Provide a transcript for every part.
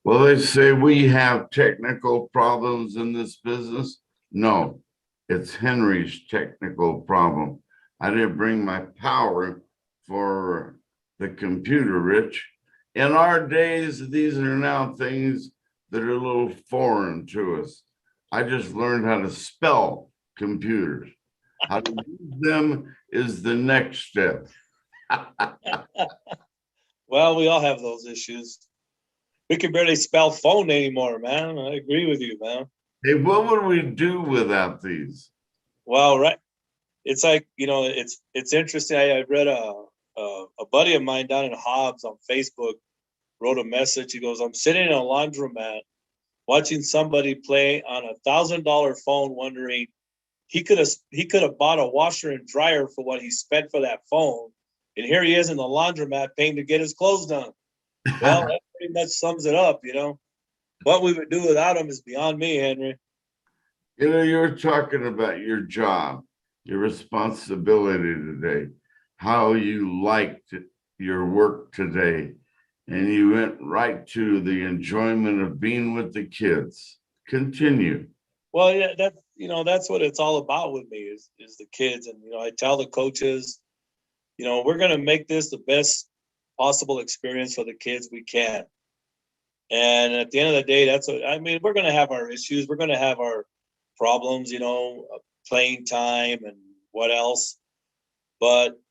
Well, they say we have technical problems in this business. No, it's Henry's technical problem. I didn't bring my power for the computer, Rich. In our days, these are now things that are a little foreign to us. I just learned how to spell computers. How to use them is the next step. Well, we all have those issues. We can barely spell phone anymore, man. I agree with you, man. Hey, what would we do without these? Well, right. It's like, it's interesting. I read a buddy of mine down in Hobbs on Facebook wrote a message. He goes, I'm sitting in a laundromat watching somebody play on $1,000 phone, wondering he could have bought a washer and dryer for what he spent for that phone. And here he is in the laundromat paying to get his clothes done. Well, that pretty much sums it up. What we would do without him is beyond me, Henry. You're talking about your job, your responsibility today, how you liked your work today, and you went right to the enjoyment of being with the kids. Continue. Well, yeah, that's what it's all about with me is the kids. And I tell the coaches, we're gonna make this the best possible experience for the kids we can. And at the end of the day, that's what I mean. We're gonna have our issues, we're gonna have our problems, playing time and what else. But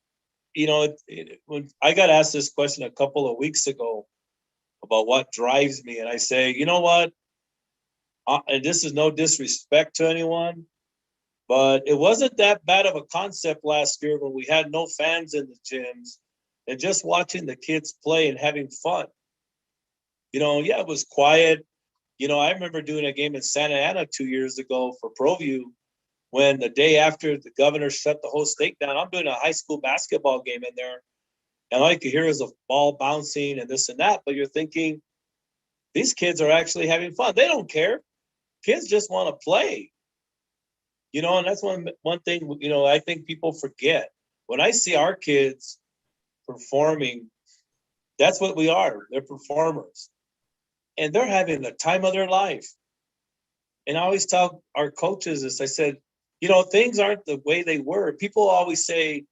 when I got asked this question a couple of weeks ago about what drives me, and I say, you know what? And this is no disrespect to anyone, but it wasn't that bad of a concept last year when we had no fans in the gyms and just watching the kids play and having fun. Yeah, it was quiet. I remember doing a game in Santa Ana 2 years ago for ProView when the day after the governor shut the whole state down, I'm doing a high school basketball game in there. And all you could hear is a ball bouncing and this and that. But you're thinking, these kids are actually having fun. They don't care. Kids just want to play. And that's one thing, I think people forget. When I see our kids performing, that's what we are. They're performers. And they're having the time of their life. And I always tell our coaches this. I said, things aren't the way they were. People always say,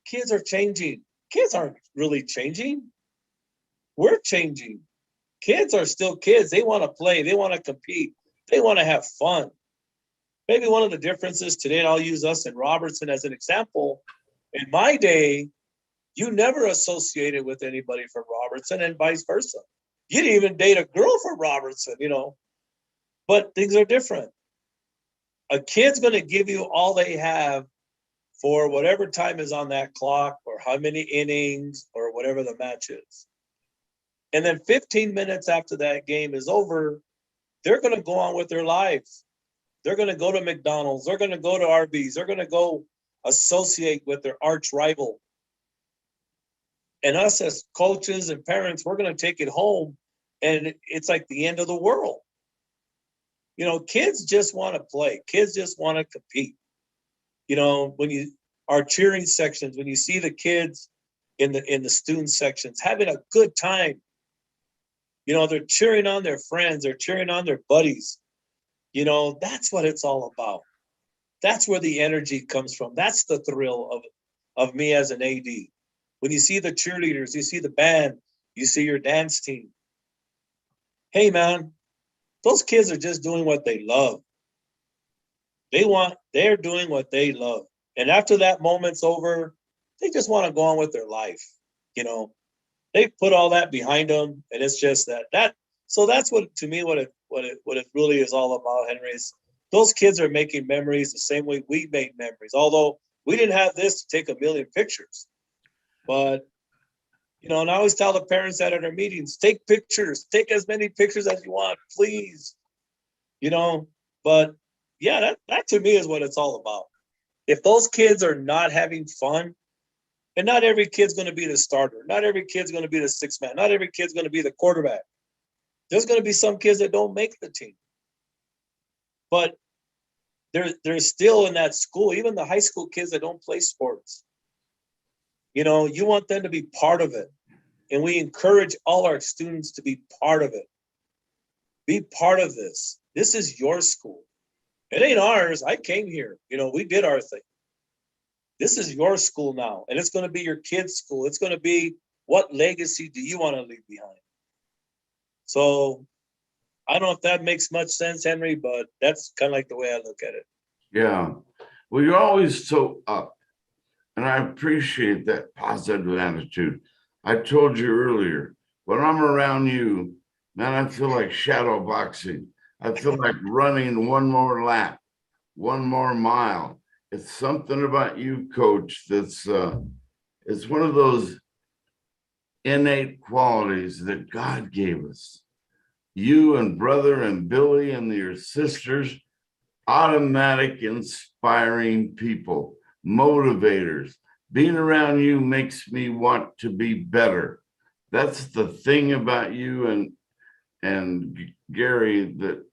kids are changing. Kids aren't really changing. We're changing. Kids are still kids. They want to play. They want to compete. They want to have fun. Maybe one of the differences today, and I'll use us in Robertson as an example. In my day, you never associated with anybody from Robertson and vice versa. You didn't even date a girl from Robertson, but things are different. A kid's going to give you all they have for whatever time is on that clock or how many innings or whatever the match is. And then 15 minutes after that game is over, they're going to go on with their lives. They're going to go to McDonald's. They're going to go to Arby's. They're going to go associate with their arch rival. And us as coaches and parents, we're going to take it home, and it's like the end of the world. Kids just want to play. Kids just want to compete. Our cheering sections, when you see the kids in the student sections having a good time, they're cheering on their friends. They're cheering on their buddies. That's what it's all about. That's where the energy comes from. That's the thrill of me as an AD. When you see the cheerleaders, you see the band, you see your dance team. Hey, man, those kids are just doing what they love. They're doing what they love. And after that moment's over, they just want to go on with their life. They put all that behind them, and it's just that. So that's what it really is all about, Henry. Is those kids are making memories the same way we made memories. Although we didn't have this to take a million pictures, but and I always tell the parents that at our meetings, take pictures, take as many pictures as you want, please. But yeah, that to me is what it's all about. If those kids are not having fun, and not every kid's going to be the starter, not every kid's going to be the sixth man, not every kid's going to be the quarterback. There's going to be some kids that don't make the team. But they're still in that school, even the high school kids that don't play sports. You want them to be part of it. And we encourage all our students to be part of it. Be part of this. This is your school. It ain't ours. I came here. We did our thing. This is your school now, and it's going to be your kids' school. It's going to be, what legacy do you want to leave behind? So I don't know if that makes much sense, Henry, but that's kind of like the way I look at it. Yeah. Well, you're always so up, and I appreciate that positive attitude. I told you earlier, when I'm around you, man, I feel like shadow boxing. I feel like running one more lap, one more mile. It's something about you, coach, that's it's one of those innate qualities that God gave us. You and brother and Billy and your sisters, automatic inspiring people, motivators. Being around you makes me want to be better. That's the thing about you and Gary, that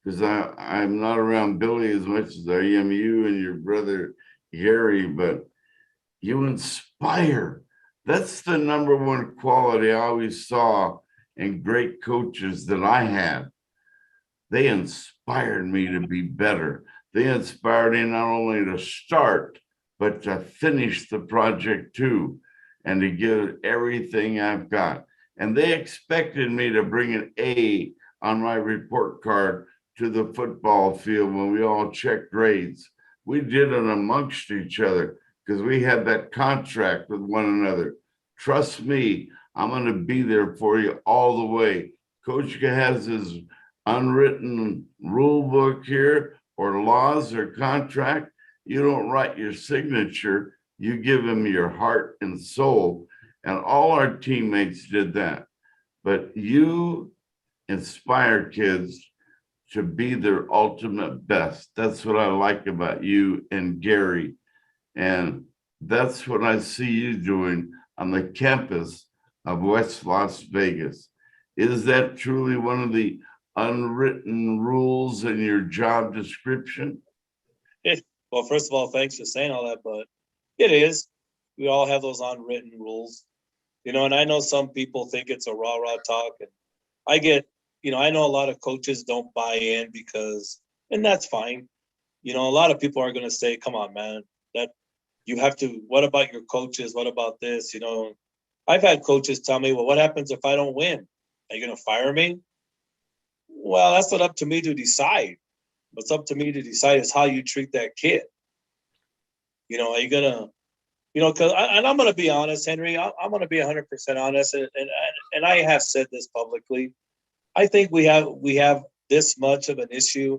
because I'm not around Billy as much as I am you and your brother Gary, but you inspire. That's the number one quality I always saw in great coaches that I had. They inspired me to be better. They inspired me not only to start, but to finish the project too, and to give everything I've got. And they expected me to bring an A on my report card to the football field when we all checked grades. We did it amongst each other because we had that contract with one another. Trust me, I'm going to be there for you all the way. Coach has his unwritten rule book here, or laws or contract. You don't write your signature, you give him your heart and soul. And all our teammates did that. But you inspire kids to be their ultimate best. That's what I like about you and Gary. And that's what I see you doing on the campus of West Las Vegas. Is that truly one of the unwritten rules in your job description? Well, first of all, thanks for saying all that, but it is. We all have those unwritten rules, and I know some people think it's a rah-rah talk, and I get, I know a lot of coaches don't buy in and that's fine. A lot of people are going to say, come on, man, that you have to, what about your coaches? What about this? I've had coaches tell me, well, what happens if I don't win? Are you going to fire me? Well, that's not up to me to decide. What's up to me to decide is how you treat that kid. Are you gonna, because and I'm gonna be honest, Henry. I'm gonna be 100% honest, and I have said this publicly. I think we have this much of an issue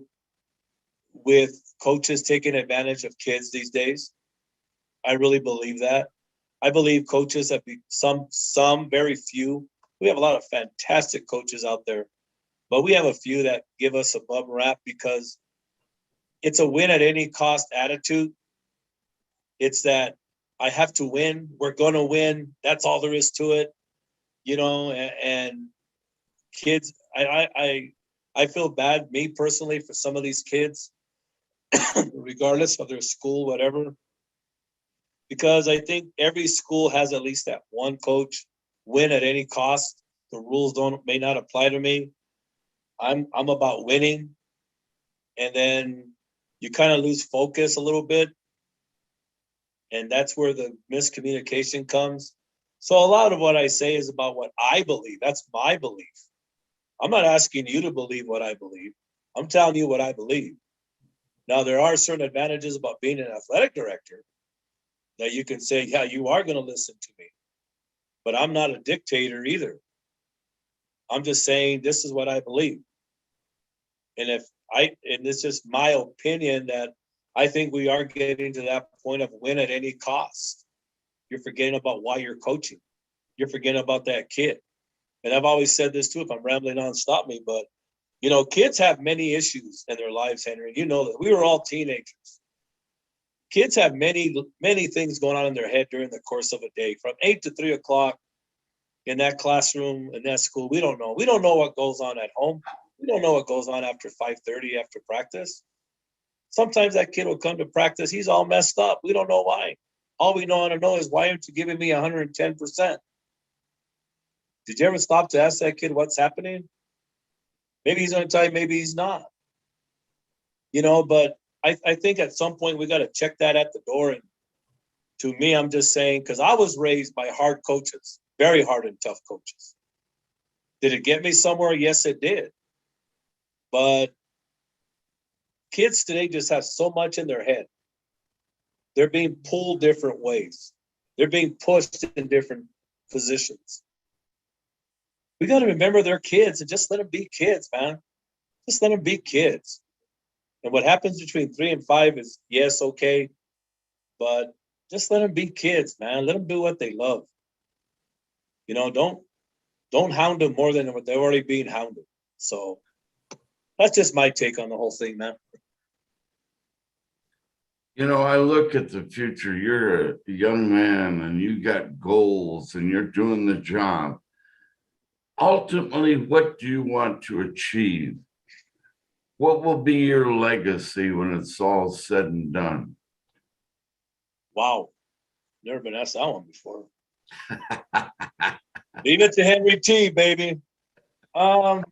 with coaches taking advantage of kids these days. I really believe that. I believe coaches have some very few. We have a lot of fantastic coaches out there, but we have a few that give us a bum rap because it's a win at any cost attitude. It's that I have to win. We're going to win. That's all there is to it, and kids, I feel bad, me personally, for some of these kids, regardless of their school, whatever, because I think every school has at least that one coach, win at any cost. The rules may not apply to me. I'm about winning. And then you kind of lose focus a little bit. And that's where the miscommunication comes. So a lot of what I say is about what I believe. That's my belief. I'm not asking you to believe what I believe. I'm telling you what I believe. Now, there are certain advantages about being an athletic director that you can say, yeah, you are going to listen to me. But I'm not a dictator either. I'm just saying this is what I believe. And it's just my opinion that I think we are getting to that point of win at any cost. You're forgetting about why you're coaching. You're forgetting about that kid. And I've always said this too, if I'm rambling on, stop me. But, kids have many issues in their lives, Henry. You know that. We were all teenagers. Kids have many, many things going on in their head during the course of a day. From 8 to 3 o'clock in that classroom, in that school, we don't know. We don't know what goes on at home. We don't know what goes on after 5:30 after practice. Sometimes that kid will come to practice. He's all messed up. We don't know why. All we want to know is, why aren't you giving me 110%? Did you ever stop to ask that kid what's happening? Maybe he's gonna tell you, maybe he's not. But I think at some point we got to check that at the door. And to me, I'm just saying, because I was raised by hard coaches, very hard and tough coaches. Did it get me somewhere? Yes, it did. But kids today just have so much in their head. They're being pulled different ways. They're being pushed in different positions. We got to remember they're kids and just let them be kids, man. Just let them be kids. And what happens between 3 and 5 is, yes, okay, but just let them be kids, man. Let them do what they love. Don't hound them more than what they're already being hounded. So that's just my take on the whole thing, man. I look at the future. You're a young man and you got goals and you're doing the job. Ultimately, what do you want to achieve? What will be your legacy when it's all said and done? Wow. Never been asked that one before. Leave it to Henry T, baby. I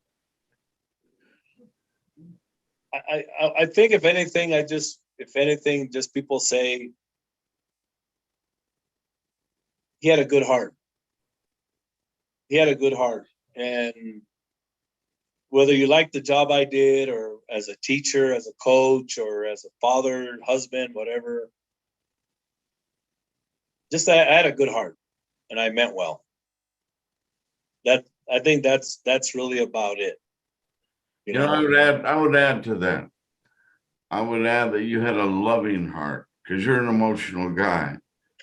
think if anything, just people say he had a good heart. He had a good heart. And whether you like the job I did, or as a teacher, as a coach, or as a father, husband, whatever, just I had a good heart and I meant well. I think that's really about it. I would add to that. I would add that you had a loving heart because you're an emotional guy.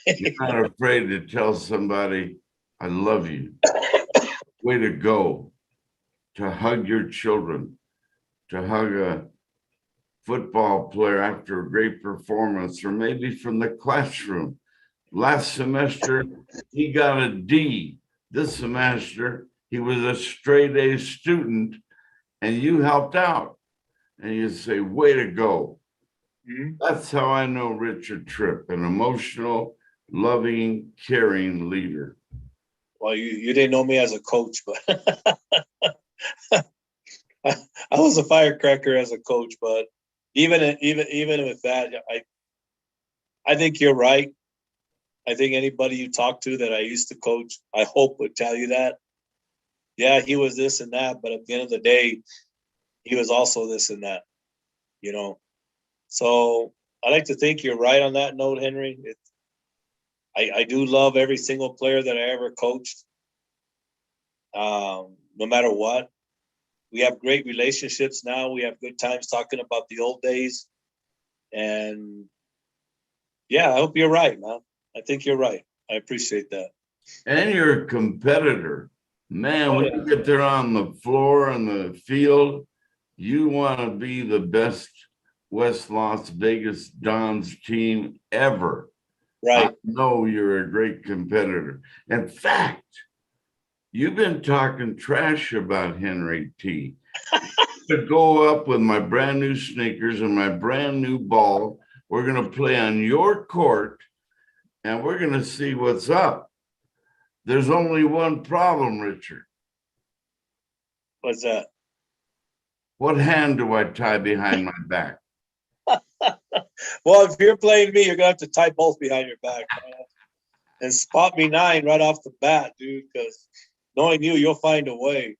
You're not afraid to tell somebody, I love you. Way to go. To hug your children, to hug a football player after a great performance, or maybe from the classroom. Last semester, he got a D. This semester, he was a straight A student, and you helped out. And you say, way to go. Mm-hmm. That's how I know Richard Tripp, an emotional, loving, caring leader. Well, you didn't know me as a coach, but I was a firecracker as a coach. But even with that, I think you're right. I think anybody you talk to that I used to coach, I hope would tell you that. Yeah, he was this and that, but at the end of the day, he was also this and that. So I like to think you're right on that note, Henry. I do love every single player that I ever coached. No matter what, we have great relationships now. We have good times talking about the old days. And yeah, I hope you're right, man. I think you're right. I appreciate that. And you're a competitor. Man, when you get there on the floor and the field, you want to be the best West Las Vegas Dons team ever. Right. I know you're a great competitor. In fact, you've been talking trash about Henry T. To go up with my brand new sneakers and my brand new ball. We're going to play on your court and we're going to see what's up. There's only one problem, Richard. What's that? What hand do I tie behind my back? Well, if you're playing me, you're going to have to tie both behind your back, man. And spot me 9 right off the bat, dude, because knowing you'll find a way.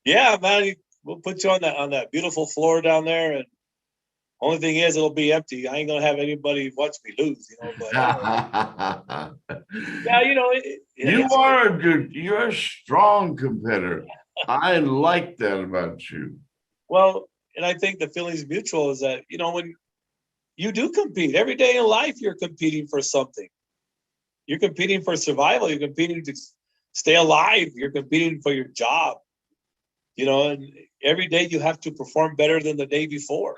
Yeah, man, we'll put you on that beautiful floor down there, and only thing is, it'll be empty. I ain't gonna have anybody watch me lose, But yeah, you're a strong competitor. I like that about you. Well, and I think the feeling's mutual is that when you do compete every day in life, you're competing for something. You're competing for survival. You're competing to stay alive. You're competing for your job. And every day you have to perform better than the day before.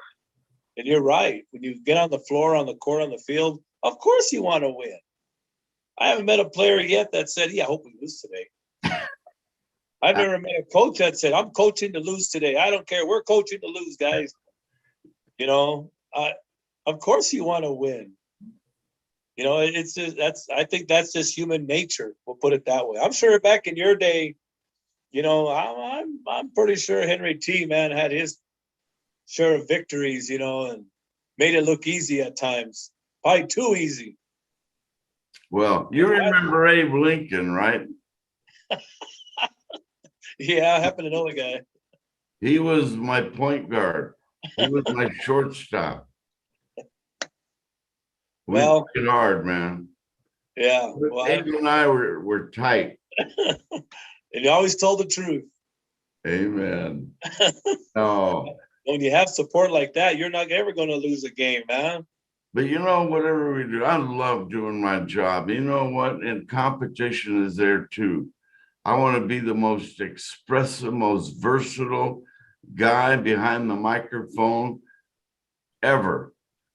And you're right. When you get on the floor, on the court, on the field, of course you want to win. I haven't met a player yet that said, I hope we lose today. I've never met a coach that said, I'm coaching to lose today. I don't care. We're coaching to lose, guys. Of course you want to win. It's just, I think that's just human nature. We'll put it that way. I'm sure back in your day, I'm pretty sure Henry T, man, had his share of victories, and made it look easy at times, probably too easy. Well, you remember Abe Lincoln, right? Yeah, I happen to know the guy. He was my point guard. He was my shortstop. We Well, played hard, man. yeah. Well, Abe and I were tight. and you always told the truth. Amen. No, When you have support like that, you're not ever going to lose a game, man. but whatever we do, I love doing my job. You know what? And competition is there too. I want to be the most expressive, most versatile guy behind the microphone ever,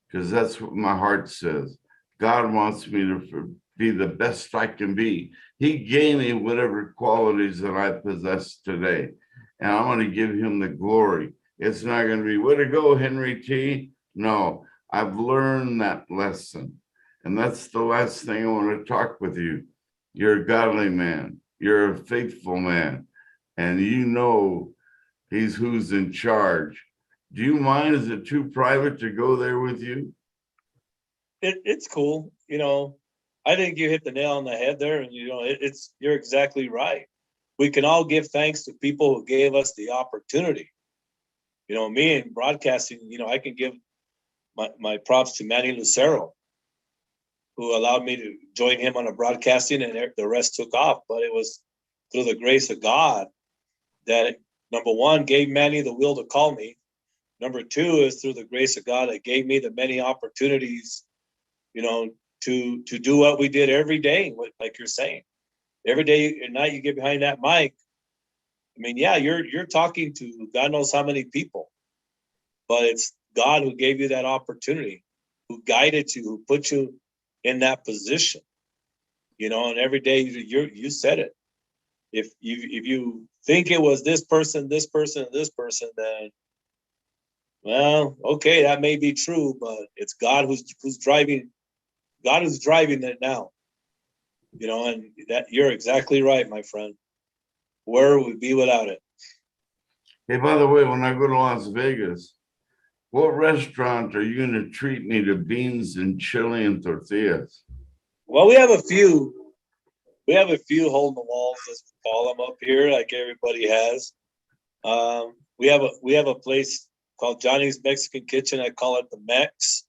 because that's what my heart says. God wants me to be the best I can be. He gave me whatever qualities that I possess today, and I'm going to give him the glory. It's not going to be, way to go, Henry T. No, I've learned that lesson. And that's the last thing I want to talk with you. You're a godly man. You're a faithful man. And he's who's in charge. Do you mind? Is it too private to go there with you? It's cool. I think you hit the nail on the head there, and you're exactly right. We can all give thanks to people who gave us the opportunity. Me in broadcasting, I can give my props to Manny Lucero, who allowed me to join him on a broadcasting, and the rest took off. But it was through the grace of God that, number one, gave Manny the will to call me. Number two is through the grace of God that gave me the many opportunities, to do what we did every day, like you're saying. Every day and night you get behind that mic. I mean, yeah, you're talking to God knows how many people, but it's God who gave you that opportunity, who guided you, who put you in that position. And every day you said it. If you think it was this person, and this person, then, well, okay, that may be true, but it's God who's driving. God is driving it now. And that you're exactly right, my friend. Where would we be without it? Hey, by the way, when I go to Las Vegas, what restaurant are you going to treat me to beans and chili and tortillas? Well, we have a few. We have a few hole in the walls, as we call them up here, like everybody has. We have a place called Johnny's Mexican Kitchen. I call it the Mex.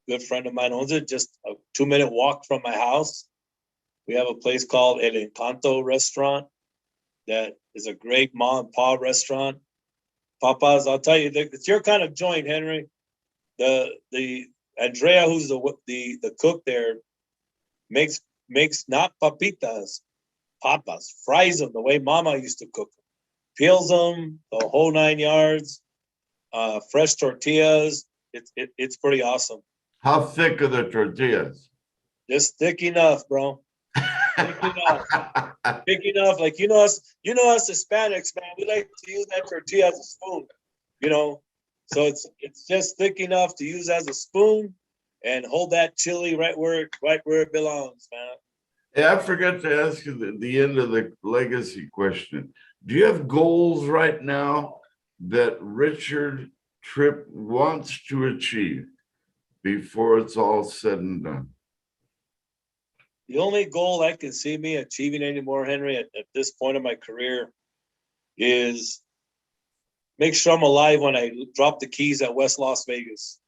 Good friend of mine owns it, just a 2-minute walk from my house. We have a place called El Encanto Restaurant that is a great mom and pop restaurant. Papas, I'll tell you, it's your kind of joint, Henry. The Andrea, who's the cook there, makes not papitas, papas, fries them the way Mama used to cook them, peels them the whole 9 yards, fresh tortillas. It's pretty awesome. How thick are the tortillas? Just thick enough, bro. Thick enough. Thick enough. Like us Hispanics, man. We like to use that tortilla as a spoon. So it's just thick enough to use as a spoon and hold that chili right where it belongs, man. Hey, I forgot to ask you the end of the legacy question. Do you have goals right now that Richard Tripp wants to achieve before it's all said and done? The only goal I can see me achieving anymore, Henry, at this point of my career is make sure I'm alive when I drop the keys at West Las Vegas.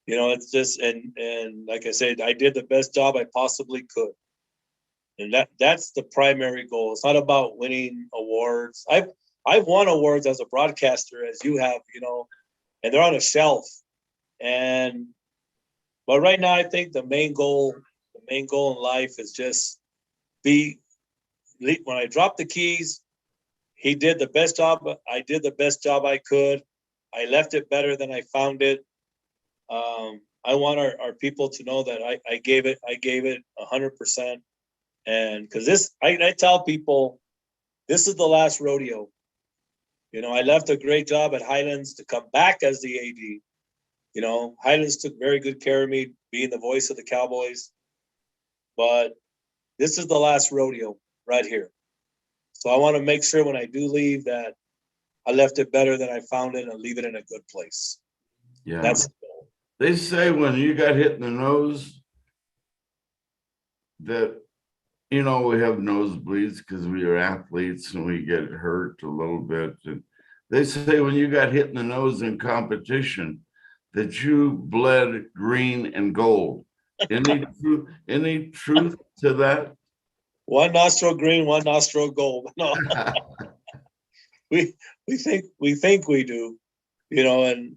It's just, and like I said, I did the best job I possibly could. And that's the primary goal. It's not about winning awards. I've won awards as a broadcaster, as you have, and they're on a shelf. But right now, I think the main goal in life is just when I drop the keys, he did the best job. I did the best job I could. I left it better than I found it. I want our people to know that I gave it 100%. And because I tell people, this is the last rodeo. I left a great job at Highlands to come back as the AD. Highlands took very good care of me, being the voice of the Cowboys. But this is the last rodeo right here. So I want to make sure when I do leave that I left it better than I found it and leave it in a good place. Yeah. That's the goal. They say when you got hit in the nose that, you know, we have nosebleeds because we are athletes and we get hurt a little bit. And they say when you got hit in the nose in competition that you bled green and gold. Any truth to that? One nostril green, one nostril gold. No, we think we do, you know, and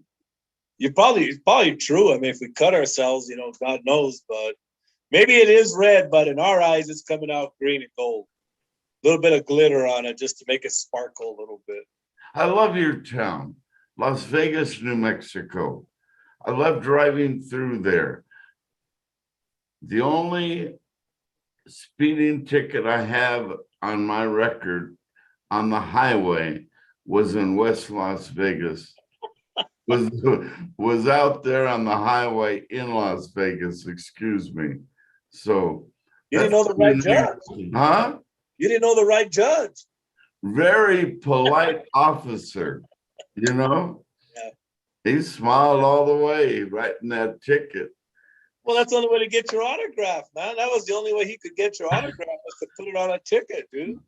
it's probably true. I mean, if we cut ourselves, you know, God knows, but maybe it is red, but in our eyes, it's coming out green and gold. A little bit of glitter on it just to make it sparkle a little bit. I love your town, Las Vegas, New Mexico. I love driving through there. The only speeding ticket I have on my record on the highway was in West Las Vegas. Was out there on the highway in Las Vegas, excuse me. So You didn't know the right judge. Huh? You didn't know the right judge. Very polite officer, you know? Yeah. He smiled all the way writing that ticket. Well, that's the only way to get your autograph, man. That was the only way he could get your autograph was to put it on a ticket, dude.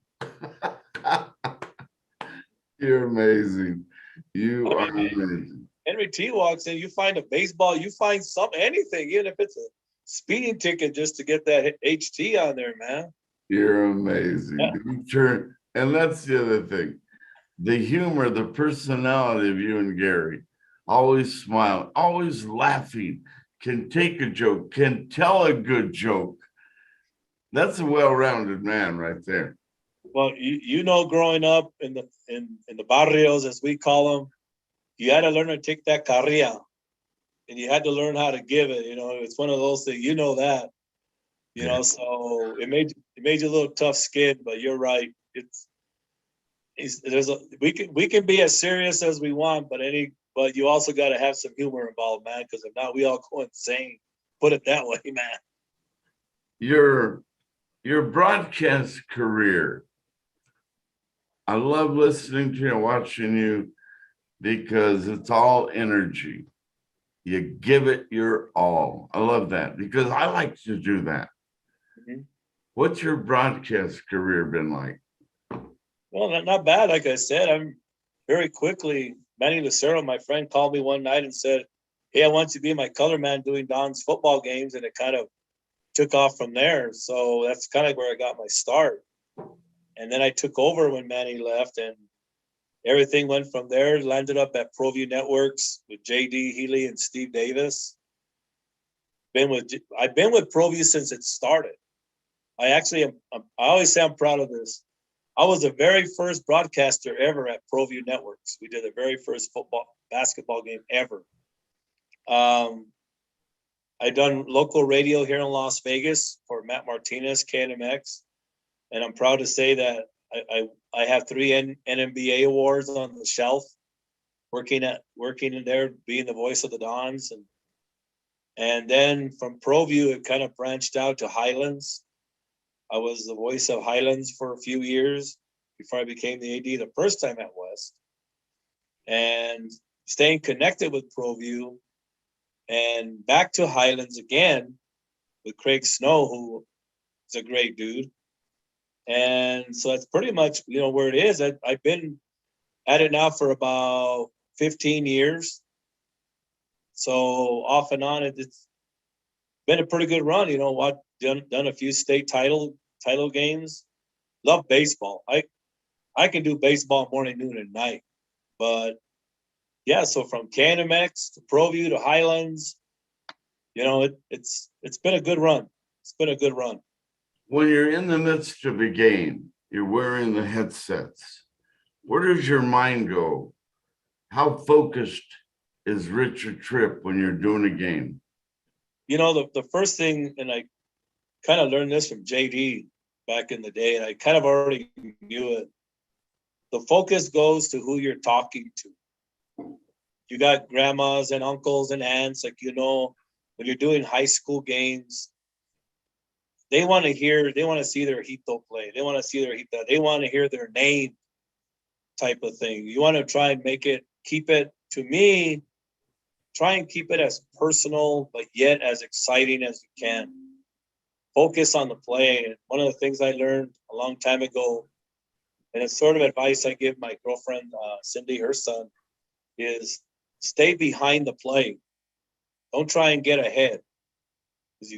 You're amazing. You are amazing. Henry T walks in, you find a baseball, you find anything, even if it's a speeding ticket just to get that HT on there, man. You're amazing. Yeah. And that's the other thing. The humor, the personality of you and Gary, always smiling, always laughing, can take a joke, can tell a good joke. That's a well-rounded man right there. Well, you know, growing up in the barrios, as we call them, you had to learn to take that carrilla, and you had to learn how to give it. You know, it's one of those things. You know that. You know, so it made you a little tough skin. But you're right. We can be as serious as we want, but you also got to have some humor involved, man. Because if not, we all go insane. Put it that way, man. Your broadcast career. I love listening to you and watching you because it's all energy. You give it your all. I love that because I like to do that. Mm-hmm. What's your broadcast career been like? Well, not bad. Like I said, I'm very quickly, Manny Lucero, my friend, called me one night and said, "Hey, I want you to be my color man doing Don's football games." And it kind of took off from there. So that's kind of where I got my start. And then I took over when Manny left, and everything went from there. Landed up at ProView Networks with JD Healy and Steve Davis. I've been with ProView since it started. I always say I'm proud of this. I was the very first broadcaster ever at ProView Networks. We did the very first basketball game ever. I done local radio here in Las Vegas for Matt Martinez, KNMX, and I'm proud to say that I have 3 NMBA awards on the shelf, working in there, being the voice of the Dons, and then from ProView it kind of branched out to Highlands. I was the voice of Highlands for a few years before I became the AD the first time at West, and staying connected with ProView. And back to Highlands again with Craig Snow, who is a great dude. And so that's pretty much, you know, where it is. I've been at it now for about 15 years. So off and on, it's been a pretty good run. You know, done a few state title games. Love baseball. I can do baseball morning, noon, and night. But yeah, so from KNMX to ProView to Highlands, you know, it's been a good run. It's been a good run. When you're in the midst of a game, you're wearing the headsets. Where does your mind go? How focused is Richard Tripp when you're doing a game? You know, the first thing, and I kind of learned this from JD back in the day, and I kind of already knew it. The focus goes to who you're talking to. You got grandmas and uncles and aunts, like, you know, when you're doing high school games, they want to see their hito play. They want to see their hito. They want to hear their name type of thing. You want to try and keep it, to me, try and keep it as personal, but yet as exciting as you can. Focus on the play. And one of the things I learned a long time ago, and it's sort of advice I give my girlfriend, Cindy, her son, is stay behind the play. Don't try and get ahead. Because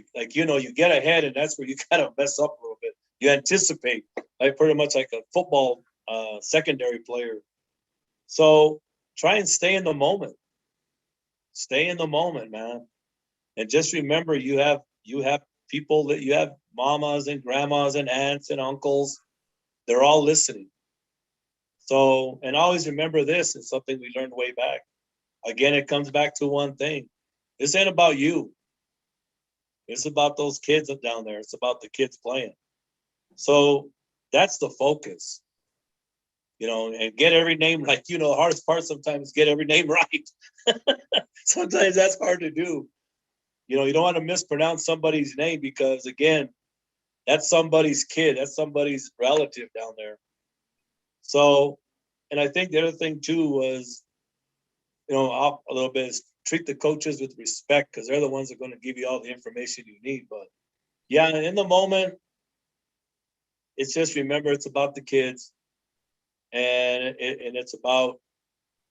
you get ahead, and that's where you kind of mess up a little bit. You anticipate, like pretty much like a football secondary player. So try and stay in the moment. Stay in the moment, man. And just remember, you have people that you have mamas and grandmas and aunts and uncles. They're all listening. So, and always remember this, it's something we learned way back. Again, it comes back to one thing. This ain't about you. It's about those kids up down there. It's about the kids playing. So that's the focus. And get every name right. The hardest part sometimes is get every name right. Sometimes that's hard to do. You don't want to mispronounce somebody's name because, again, that's somebody's kid. That's somebody's relative down there. So, and I think the other thing too was, a little bit is treat the coaches with respect because they're the ones that are going to give you all the information you need. But yeah, in the moment, it's just remember it's about the kids, and it's about,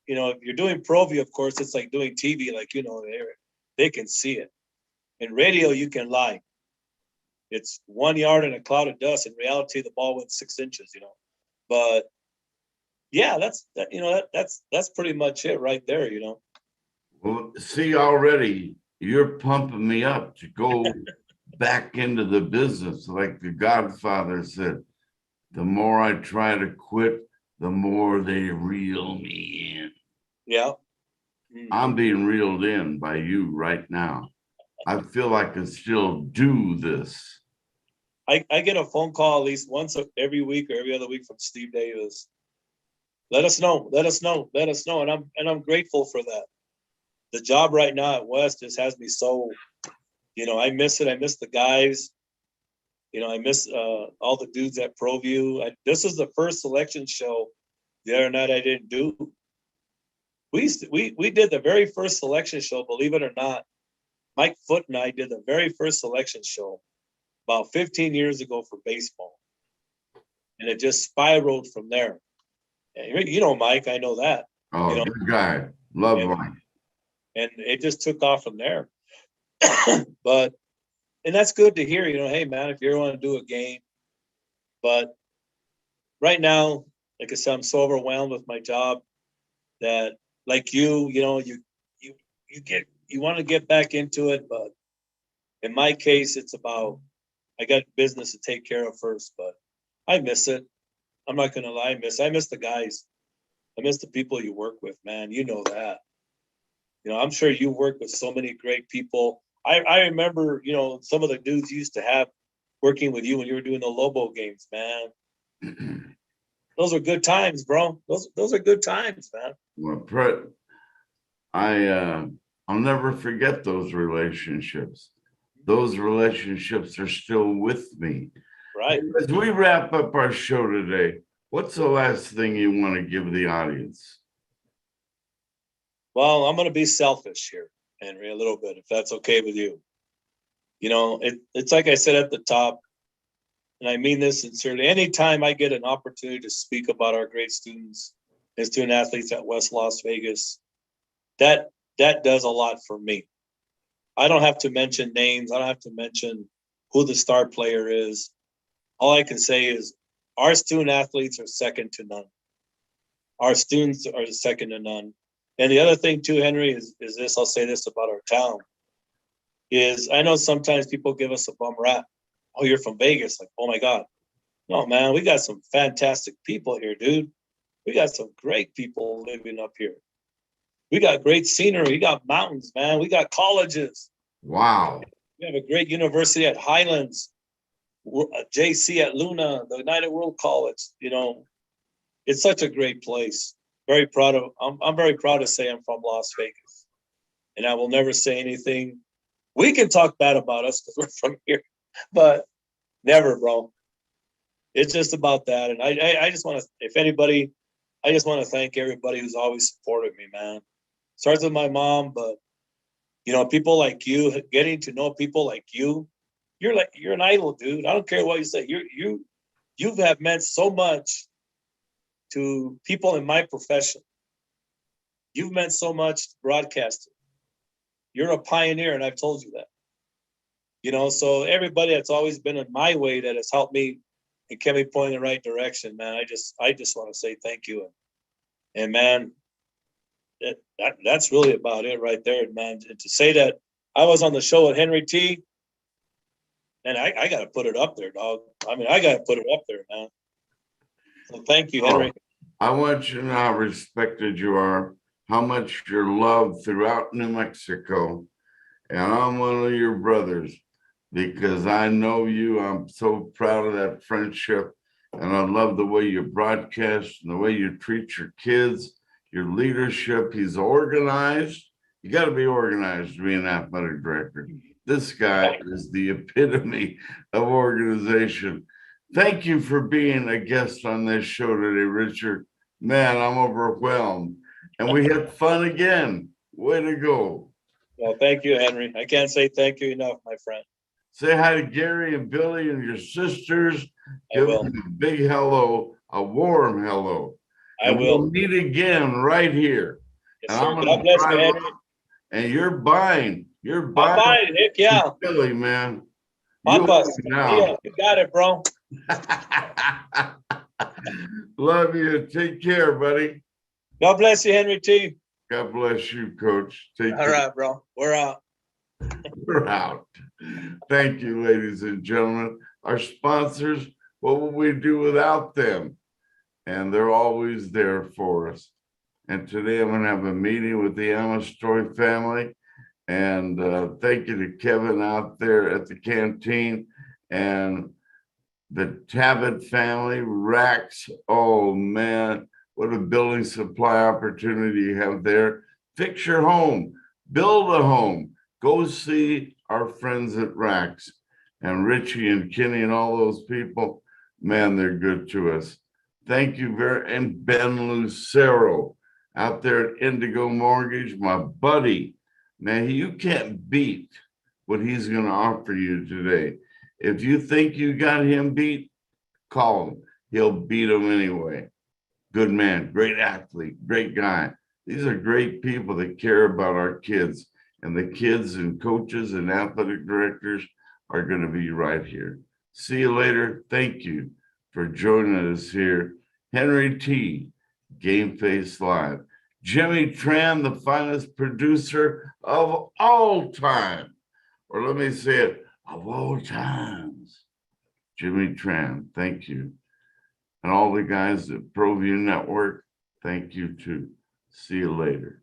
if you're doing pro view, of course, it's like doing TV, like they can see it. In radio, you can lie. It's 1 yard in a cloud of dust. In reality, the ball went 6 inches. But yeah, that's pretty much it right there. Well, see, already you're pumping me up to go back into the business. Like the Godfather said, the more I try to quit, the more they reel me in. Yeah. I'm being reeled in by you right now. I feel like I can still do this. I get a phone call at least once every week or every other week from Steve Davis. Let us know. And I'm grateful for that. The job right now at West just has me so, I miss it. I miss the guys. I miss all the dudes at ProView. This is the first selection show the other night I didn't do. We did the very first selection show, believe it or not. Mike Foote and I did the very first selection show about 15 years ago for baseball. And it just spiraled from there. And Mike, I know that. Oh, good guy. Love Mike. And it just took off from there. And that's good to hear, hey, man, if you ever want to do a game. But right now, like I said, I'm so overwhelmed with my job that, like you want to get back into it. But in my case, it's about, I got business to take care of first, but I miss it. I'm not going to lie. I miss the guys. I miss the people you work with, man. You know that. I'm sure you work with so many great people. I remember, some of the dudes you used to have working with you when you were doing the Lobo games, man. Those are good times, bro. Those are good times, man. Well, I'll never forget those relationships. Those relationships are still with me. Right. As we wrap up our show today, what's the last thing you want to give the audience? Well, I'm going to be selfish here, Henry, a little bit, if that's okay with you. It's like I said at the top, and I mean this sincerely. Anytime I get an opportunity to speak about our great students and student athletes at West Las Vegas, that does a lot for me. I don't have to mention names. I don't have to mention who the star player is. All I can say is our student athletes are second to none. Our students are second to none. And the other thing too, Henry, is this, I'll say this about our town, is I know sometimes people give us a bum rap. Oh, you're from Vegas. Like, oh my God. No, man, we got some fantastic people here, dude. We got some great people living up here. We got great scenery. We got mountains, man. We got colleges. Wow. We have a great university at Highlands, JC at Luna, the United World College. It's such a great place. Very proud of. I'm very proud to say I'm from Las Vegas, and I will never say anything. We can talk bad about us because we're from here, but Never, bro. It's just about that. And I just want to, if anybody, I just want to thank everybody who's always supported me, man. Starts with my mom, but people like you, getting to know people like you're an idol, dude. I don't care what you say. You have meant so much to people in my profession. You've meant so much to broadcasting. You're a pioneer, and I've told you that. So everybody that's always been in my way that has helped me and kept me pointing in the right direction, man. I just want to say thank you. And man, that's really about it right there, man. And to say that I was on the show with Henry T, and I got to put it up there, dog. I mean, I got to put it up there, man. So thank you, Henry. I want you to know how respected you are, how much you're loved throughout New Mexico. And I'm one of your brothers because I know you. I'm so proud of that friendship. And I love the way you broadcast and the way you treat your kids, your leadership. He's organized. You got to be organized to be an athletic director. This guy is the epitome of organization. Thank you for being a guest on this show today, Richard. Man, I'm overwhelmed. And we had fun again. Way to go. Well, thank you, Henry. I can't say thank you enough, my friend. Say hi to Gary and Billy and your sisters. I Give will. them a big hello, a warm hello. I And will. we'll meet again right here. Yes, And sir. I'm God gonna bless you, drive Henry. up, and you're buying I'm buying. Heck yeah. Billy, man. You Papa, own it now. yeah, you got it, bro. Love you. Take care, buddy. God bless you, Henry T. God bless you, Coach. Take All care. right, bro. We're out. We're out. Thank you, ladies and gentlemen. Our sponsors, what would we do without them? And they're always there for us. And today I'm going to have a meeting with the Amastoy family. And thank you to Kevin out there at the canteen and the Tabit family, Racks. Oh, man, what a building supply opportunity you have there. Fix your home, build a home. Go see our friends at Racks and Richie and Kenny and all those people. Man, they're good to us. Thank you very, and Ben Lucero out there at Indigo Mortgage, my buddy. Man, you can't beat what he's going to offer you today. If you think you got him beat, call him. He'll beat him anyway. Good man, great athlete, great guy. These are great people that care about our kids. And the kids and coaches and athletic directors are going to be right here. See you later. Thank you for joining us here. Henry T, Game Face Live. Jimmy Tran, the finest producer of all time. Or let me say it, of all times. Jimmy Tran, thank you. And all the guys at ProView Network, thank you too. See you later.